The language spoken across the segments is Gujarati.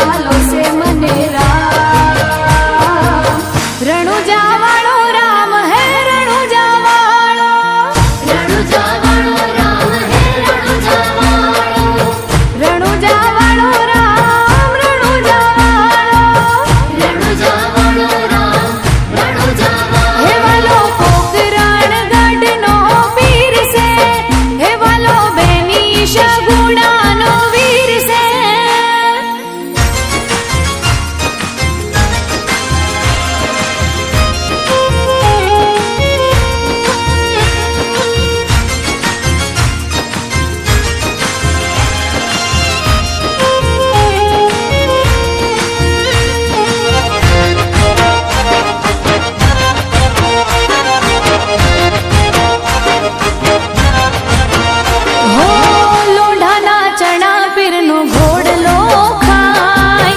वालो से मने राम रणुजा वालो राम है रणुजा वालो राम है रणुजा वालो राम रणुजा राम हे वालो कोकरण गढ़ नो पीर से हे वालो बेनी शगुणा नो वीर से हो लोढ़ाना चना पीरनो घोड़लो खाय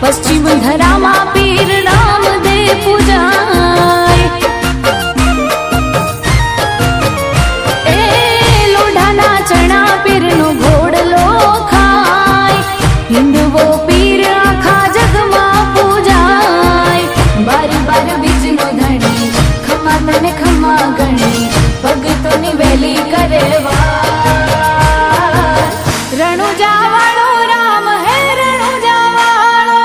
पश्चिम धरामा पीर राम दे पूजाय ए लोढ़ाना चना पीरनो घोड़लो खाय हिंदवो पीर आखा जगमा पूजाय बार बार बीजनो धणी खमा तने खमा गणी भगतोनी वेली करे रणुजा वालो राम है रणुजा वालो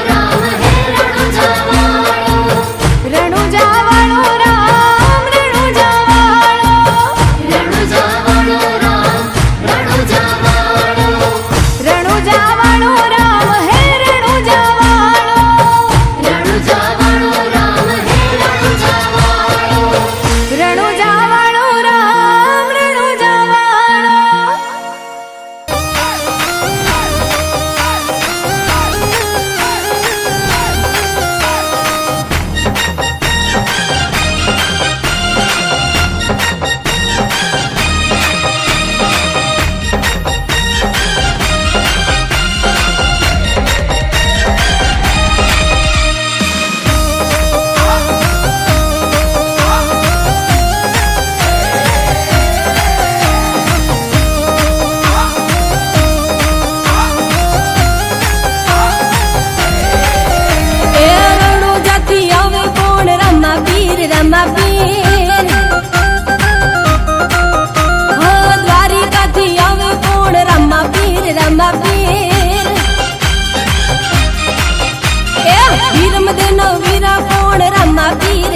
राम है रणुजा वालो राम रणुजा वालो रणुजा वालो राम है रणुजा वालो रणुजा वालो राम रणुजा वालो रमा पीर हो द्वारिका थी आवे कोण रमा पीर ए वीरम देनो वीरा कोण रमा पीर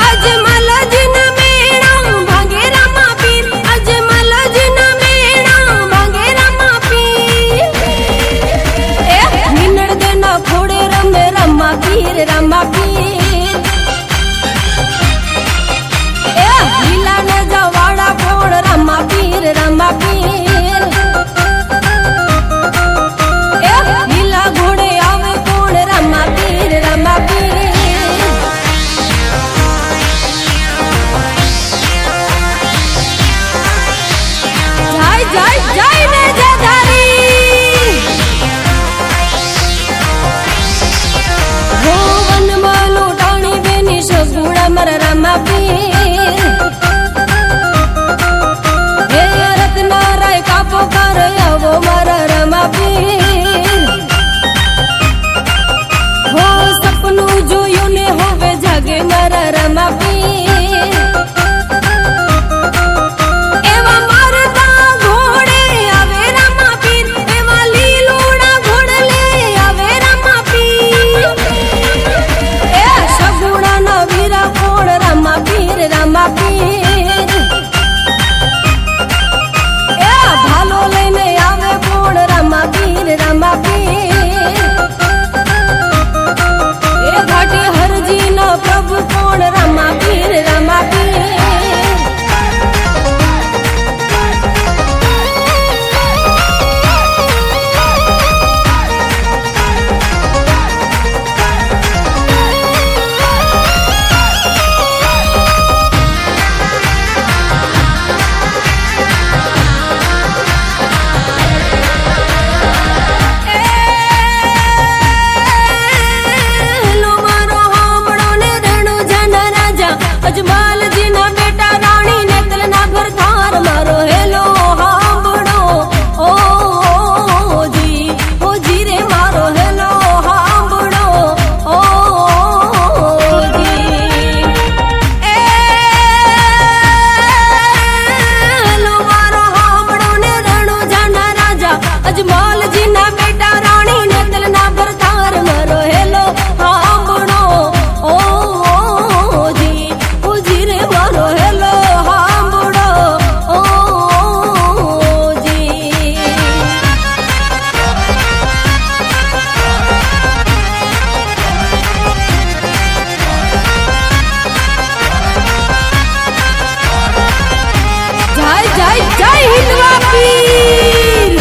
अजमल जिन मेणा भांगे रमा पीर अजमल जिन मेणा भांगे रमा पीर ए निनड़ देना खोड़े रमे रमा पीर ए लीला न जवाड़ा कोण रमा पीर ए लीला घोड़े आवे कोण रमा पीर जय जय जय ने जयधारी हो वन मानो टाणी बेनी शगुणा मर रमा पीर हे रत्ना राय कापो कर आवो मर रमा पीर हो सपनु जोयो ने होवे जागे मर रमा पीर एवा मारता घोड़े आवे रमा पीर एवा लीलोड़ा घोड़ले आवे रमा पीर ए शगुणा न वीरा कोण रमा पीर ए भालो लेने आवे कोण रमा पीर ए घाटे हरजी न प्रभु कोण रमा पीर अजमाल जी ना बेटा रानी ने तलना भर थार मारो हेलो અજમલજી ના બેટા રાણી ને તલના ભરતાર મારો હેલો હાંભળો ઓ જી ઉજી રે મારો હેલો હાંભળો ઓ જી જય જય જય હિન્દવા પીર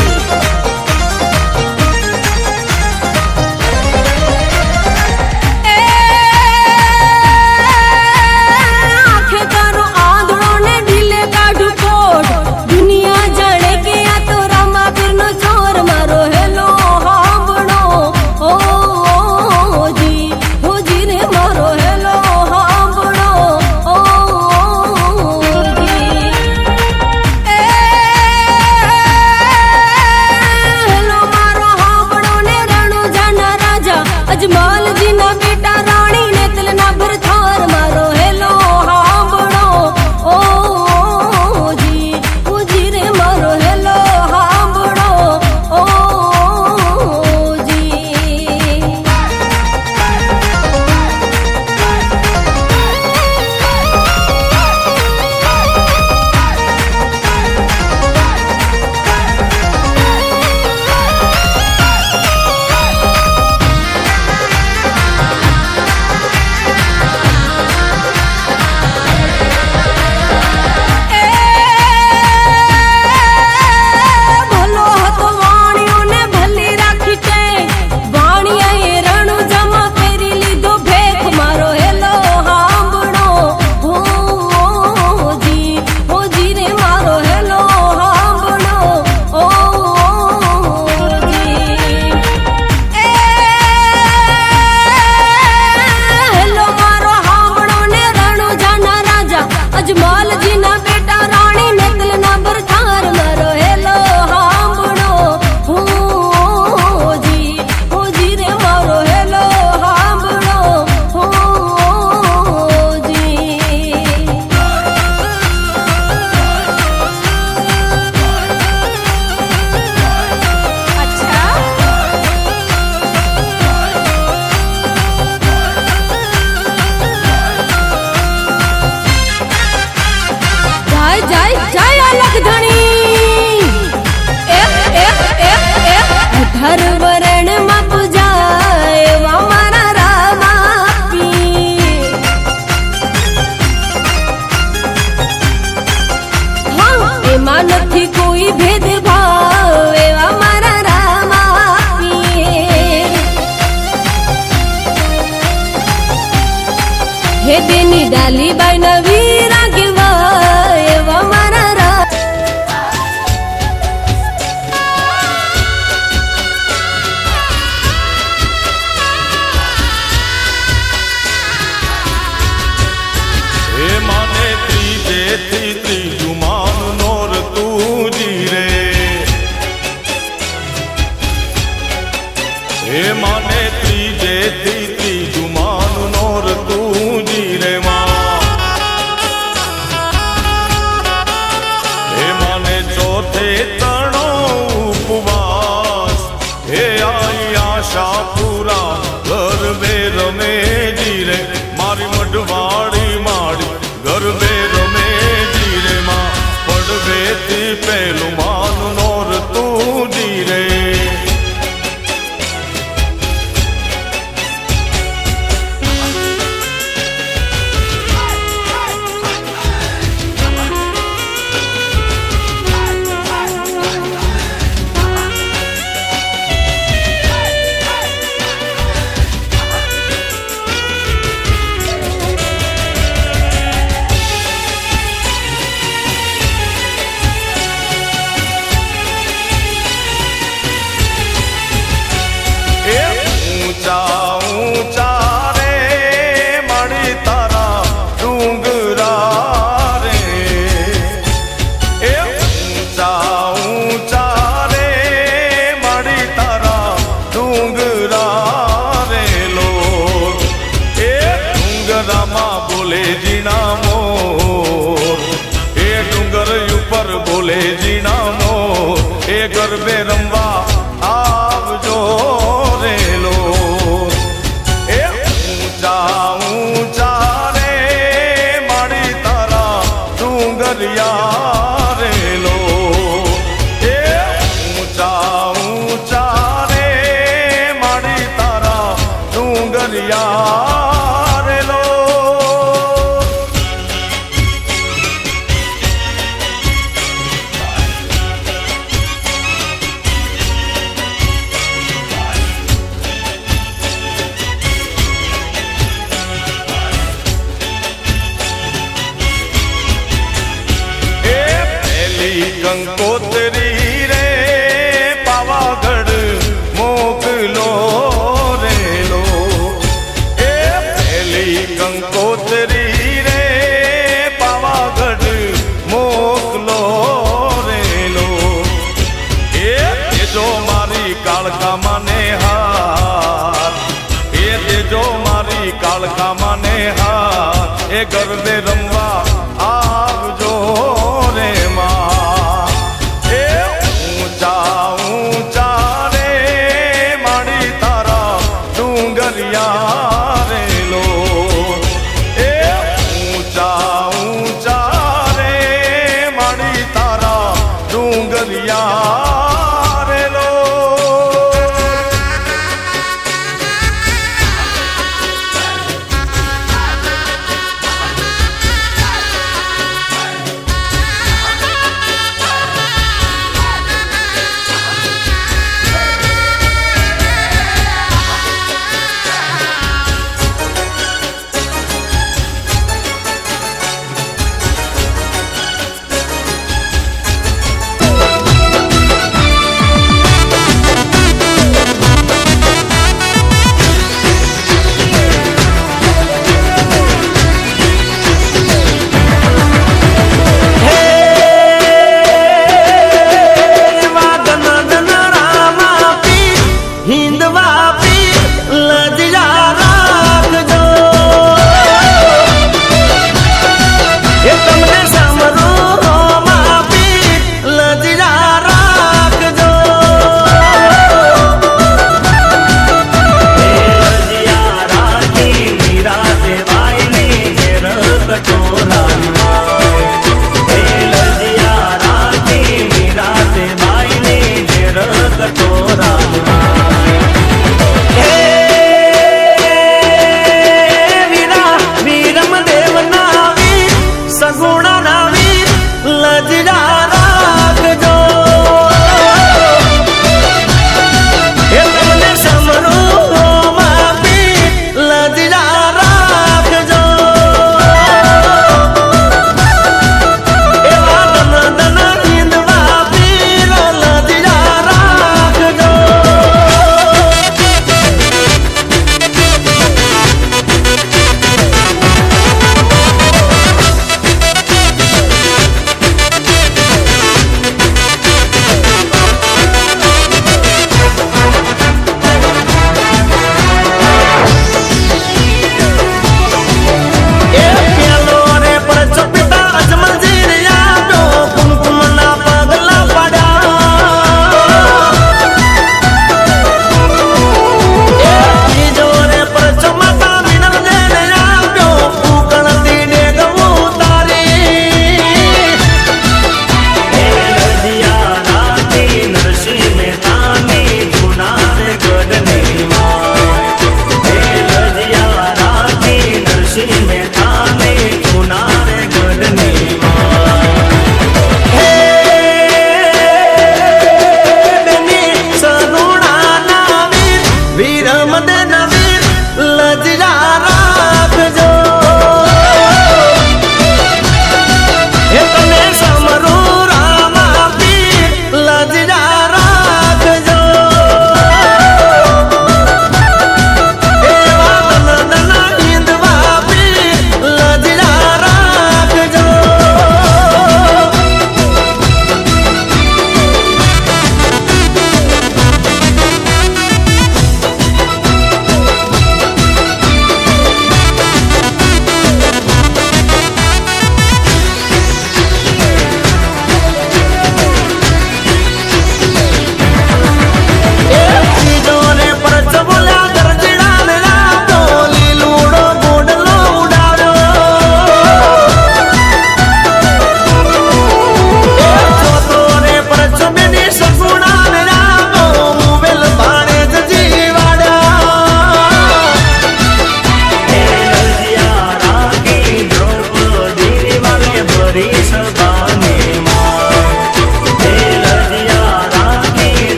કંકોત્રી રે પાવાગઢ મોકલો રેલો એ પેલી કંકોત્રી રે પાવાગઢ મોકલો રેલો એ દેજો મારી કાળકા માને હાથ એ દેજો મારી કાળકા માને હાથ એ ગરબે રમવા આવજો રે માં એ ઊંચા ઊંચા રે માડી તારા ડુંગરિયા રેલો એ ઊંચા ઊંચા રે માડી તારા ડુંગરિયા રેલો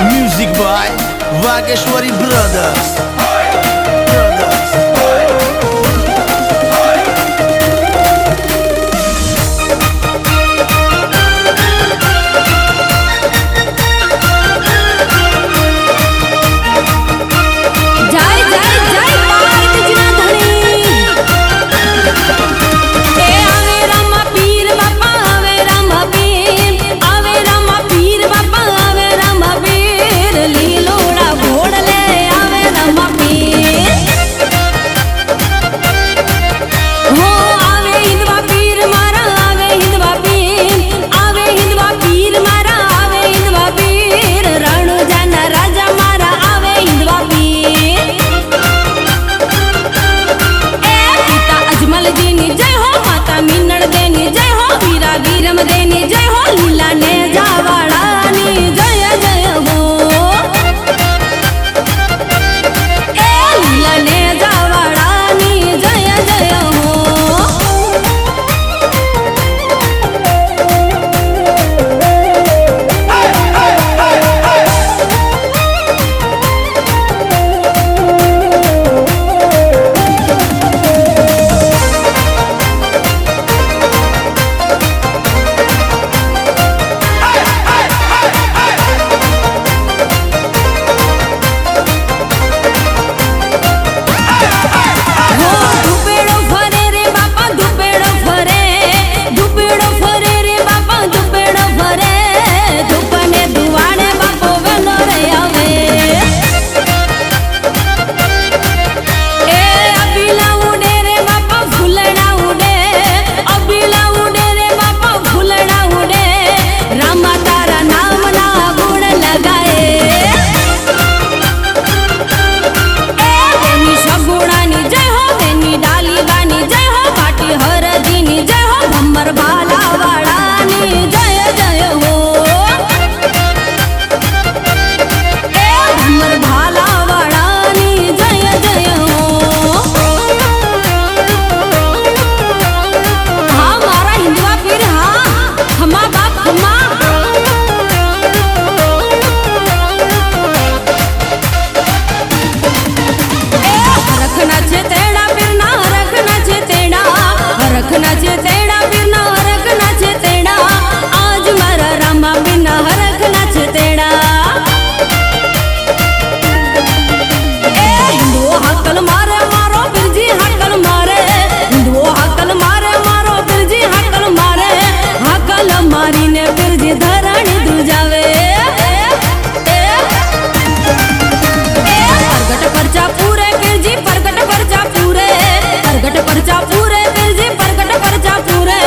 Music by Vageshwari Brothers. જય જય જય પાર્વતીજીના ધણી એ આવે રામા પીર બાપા આવે રામા પીર આવે રામા પીર બાપા આવે રામા પીર લીલોડા ઘોડલે આવે રામા પીર હો આવે હિંદવા પીર મારા આવે હિંદવા પીર આવે હિંદવા પીર મારા આવે હિંદવા પીર રણુજાના રાજા મારા આવે હિંદવા પીર પિતા અજમલજીની જય હો માતા મીનળ દેની જય હો વીરા વીરમ દેની જય હો લીલા ને જાવાળાની જય જય હો લીલા ને જાવાળાની જય જય હો ધુપેડો ફરે રે બાપા ધુપેડો ફરે ધુપેડો ફરે રે બાપા ધુપેડો ફરે ધૂપને ધુવાડે બાપો વેલો રે આવે એ અબીલા ઉડે રે બાપા ફૂલડા ઉડે અબીલા ઉડે રે બાપા ફૂલડા ઉડે રામા તારા નામના ગુણ લગાએ એની સગુણાની જય હો એની ડાલીબાની જય હો પાટી હરદીની જય હો ભમ્મર ભાલાવાળાની જય જય હો ભમ્મર ભાલાવાળાની જય જય હો હા મારા હિંદવા પીર હા ખમા બાપ ખમા હરખના છે તેડા પીરના હરખના છે તેડા હરખના છે તેડા પીરના હરખના છે તેડા આજ મારા રામા પીરના હરખના છે તેડા એ હિન્દુઓ હાકલ મારે મારો પીરજી હાકલ મારે હિન્દુઓ હાકલ મારે મારો પીરજી હાકલ મારે હાકલ મારીને પીરજી ધરાણી ધ્રુજાવે પરગટ પરચા પૂરે પીરજી પરગટ પરચા પૂરે પરગટ પરચા પૂરે પીરજી પરગટ પરચા પૂરે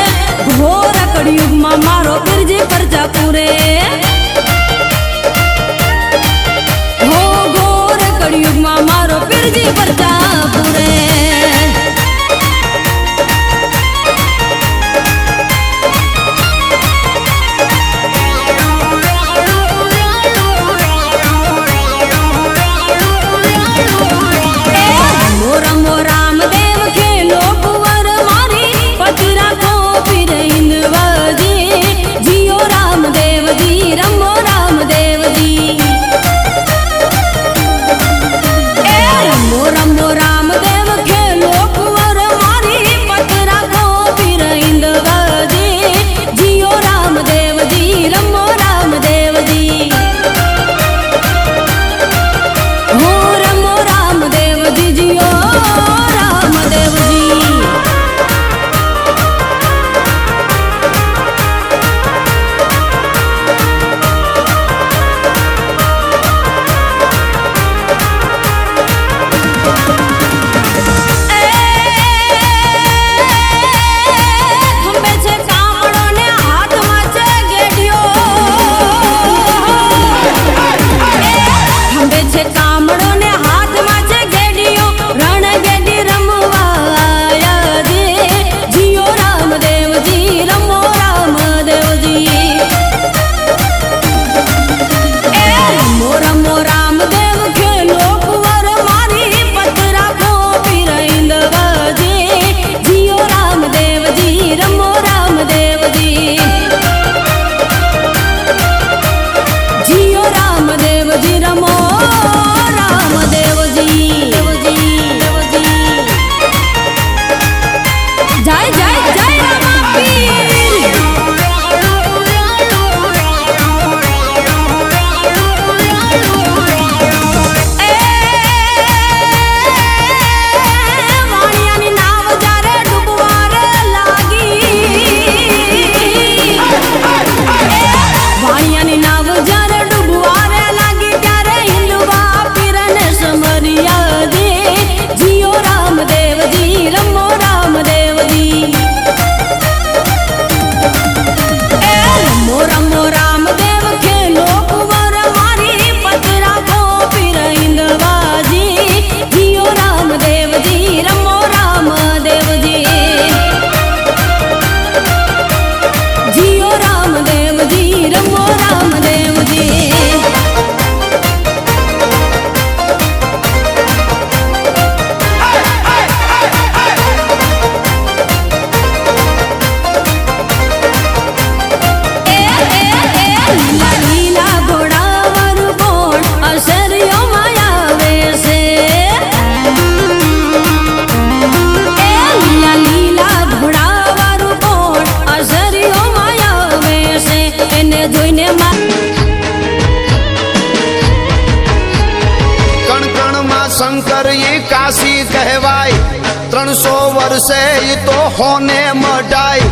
ઘોર કળિયુગમાં મારો પીરજી પરચા પૂરે હો ઘોર કળિયુગમાં મારો પીરજી પરચા પૂરે રમો રામદેવ ખેલો કુંવર મારી પતિ રાખો પીર હિંદવાજી જીઓ રામદેવજી રમો રામદેવજી એ રમો રમો શંકર ઈ કાશી કહેવાય 300 વર્ષે ઈ તો હોને મઢાય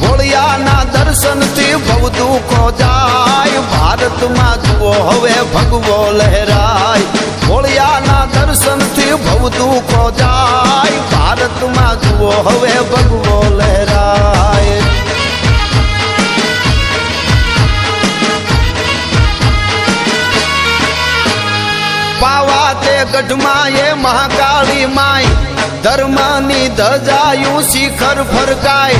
હોળિયાના દર્શનથી ભવ દુઃખો જાય ભારતમાં જુઓ હવે ભગવો લહેરાય હોળિયાના દર્શનથી ભવ દુઃખો જાય ભારતમાં જુઓ હવે ભગવો લહેરાય પાવા તે ગઢમાં એ મહાકાળી માય ધર્મની ધજાયું શિખર ફરકાય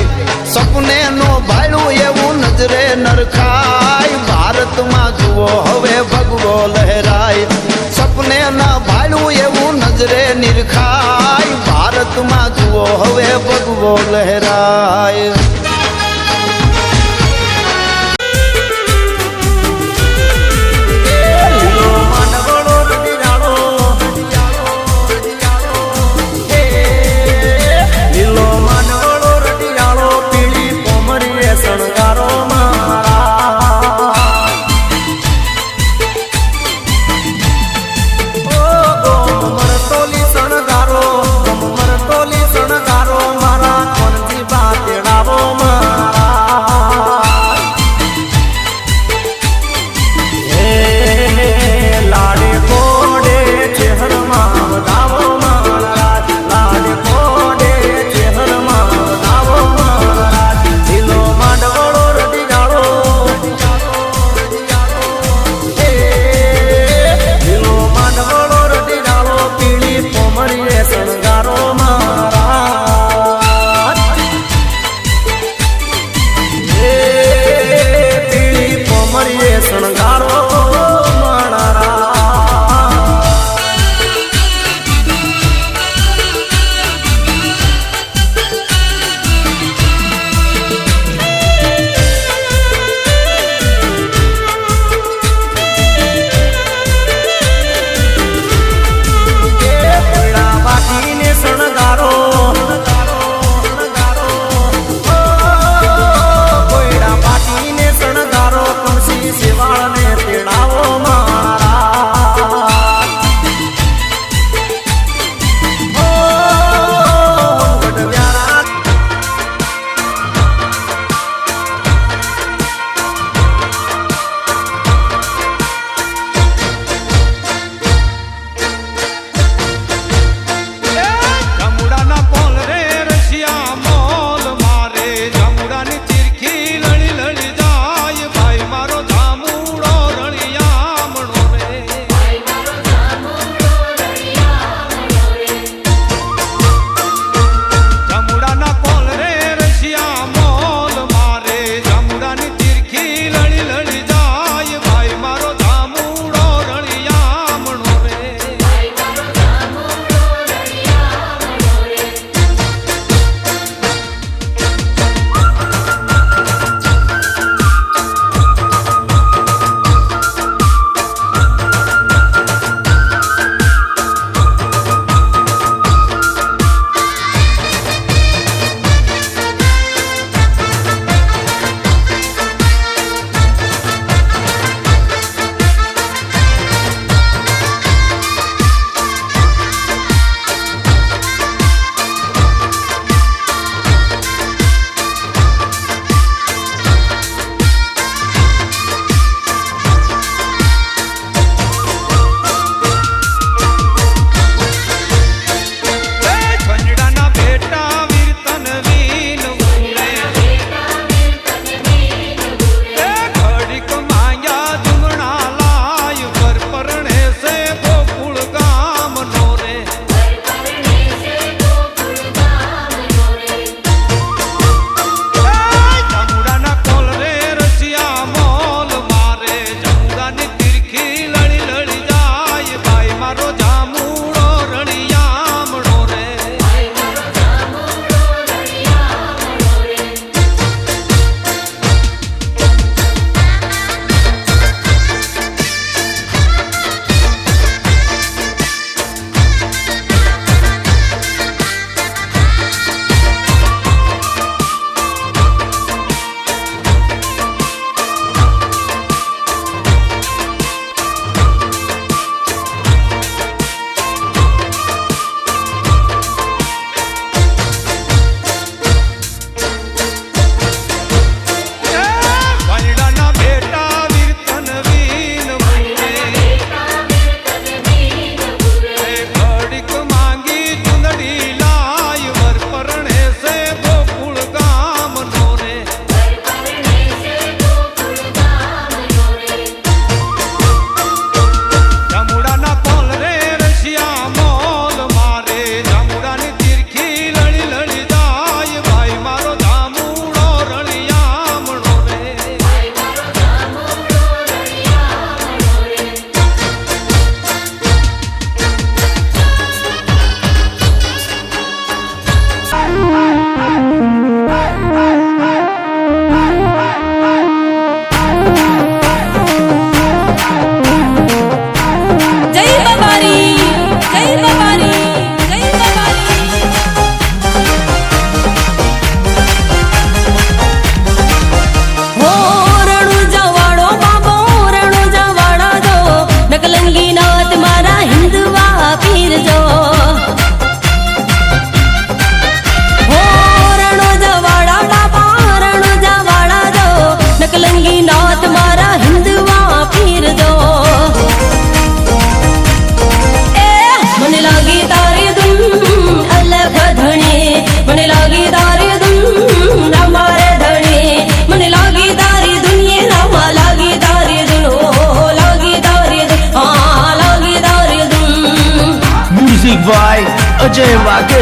સપને નો ભાળ્યું એવું નજરે નરખાય ભારતમાં જુઓ હવે ભગવો લહેરાય સપને ના ભાળ્યું એવું નજરે નિરખાય ભારતમાં જુઓ હવે ભગવો લહેરાય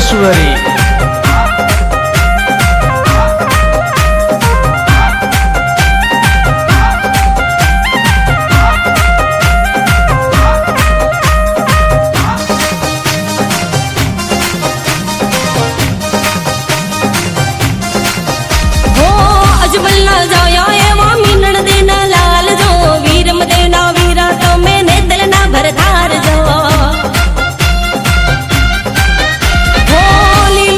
મહેશ્વરી. હો અજમલના જાયા એવા મીનણ દેના લાલ જો વીરમ દેના વીરા તમે નેતલના ભરધાર જો હોલી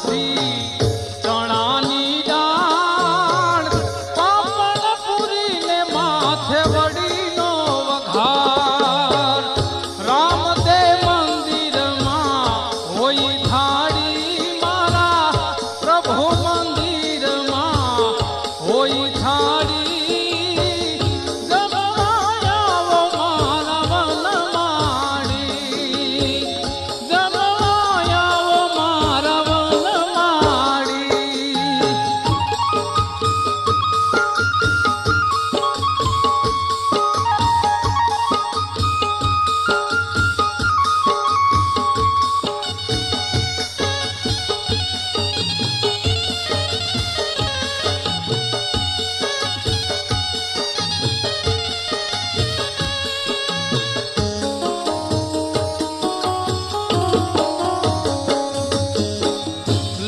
પછી ચણાની દાળ પાપડ પૂરીને માથે વડીનો વઘાર રામદે મંદિરમાં હોય થાળી મારા પ્રભુ મંદિરમાં હોય થાળી જમવાયાવો મારા વનમાળી જમવાયાવો મારા વનમાળી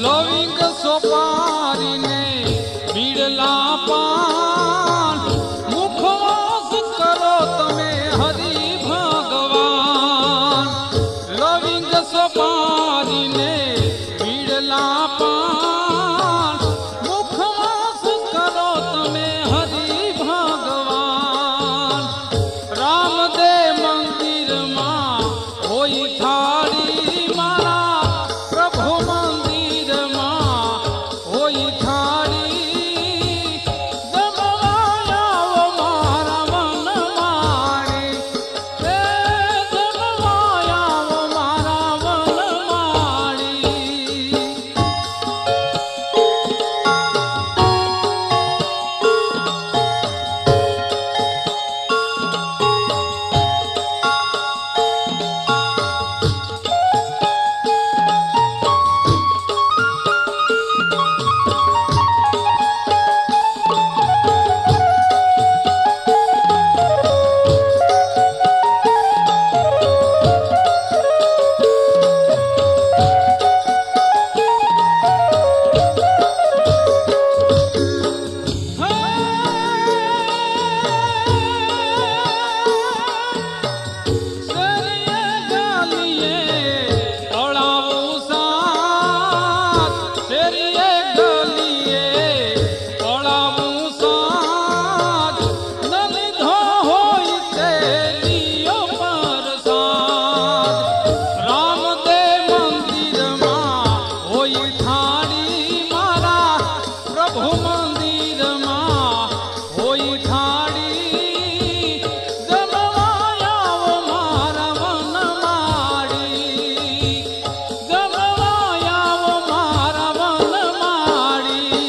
લવિંગ સોપારીને બીડલા પાન મુખવાસ કરો તમે હરિ ભગવાન લવિંગ સોપારીને બીડલા પાન મુખવાસ કરો તમે હરિ ભગવાન રામદે મંદિરમાં હોય થાળી મારા પ્રભુ મંદિરમાં હોય થાળી જમવાયાવો મારા વનમાળી જમવાયાવો મારા વનમાળી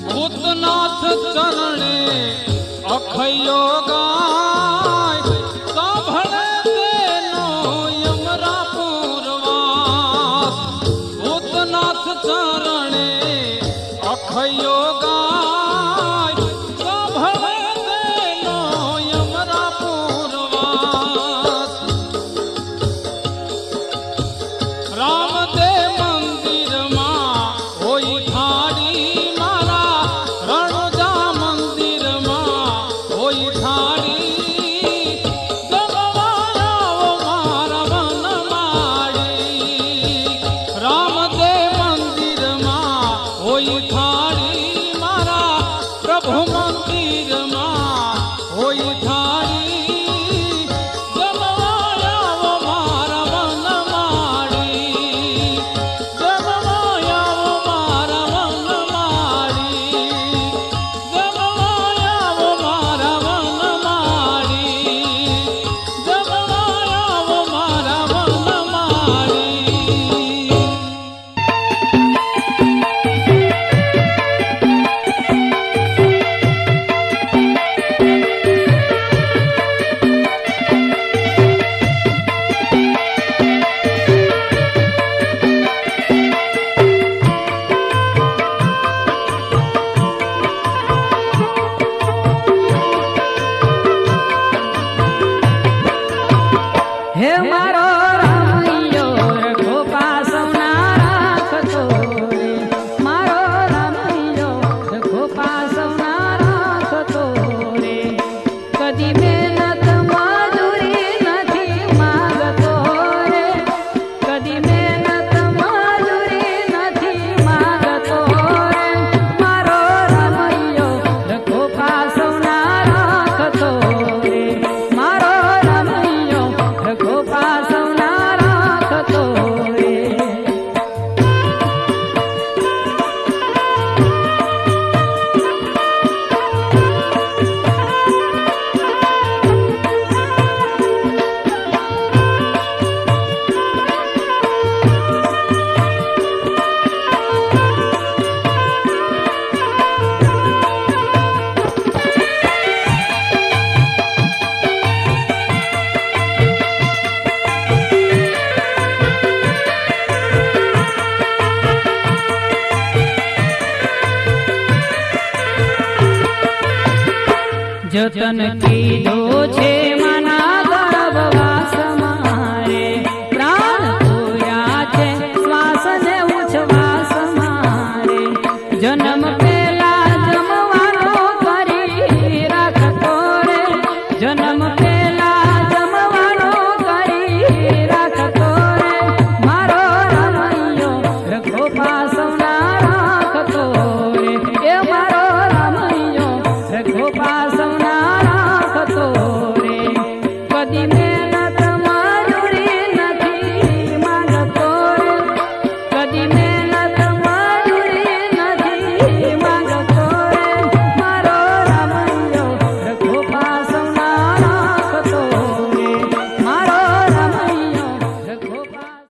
ભૂતનાથ ચરણે અખયો ગાય સાંભળે તેનો યમરા પૂરવાસ ભૂતનાથ ચરણે અખયો ગાય સાંભળે તેનો યમરા પૂરવાસ રામદે મંદિરમાં હોય થાળી મારા રણુજા મંદિરમાં હોય થાળી જમવાયાવો મારા વનમાળી રામદે મંદિરમાં જતન કીધો છે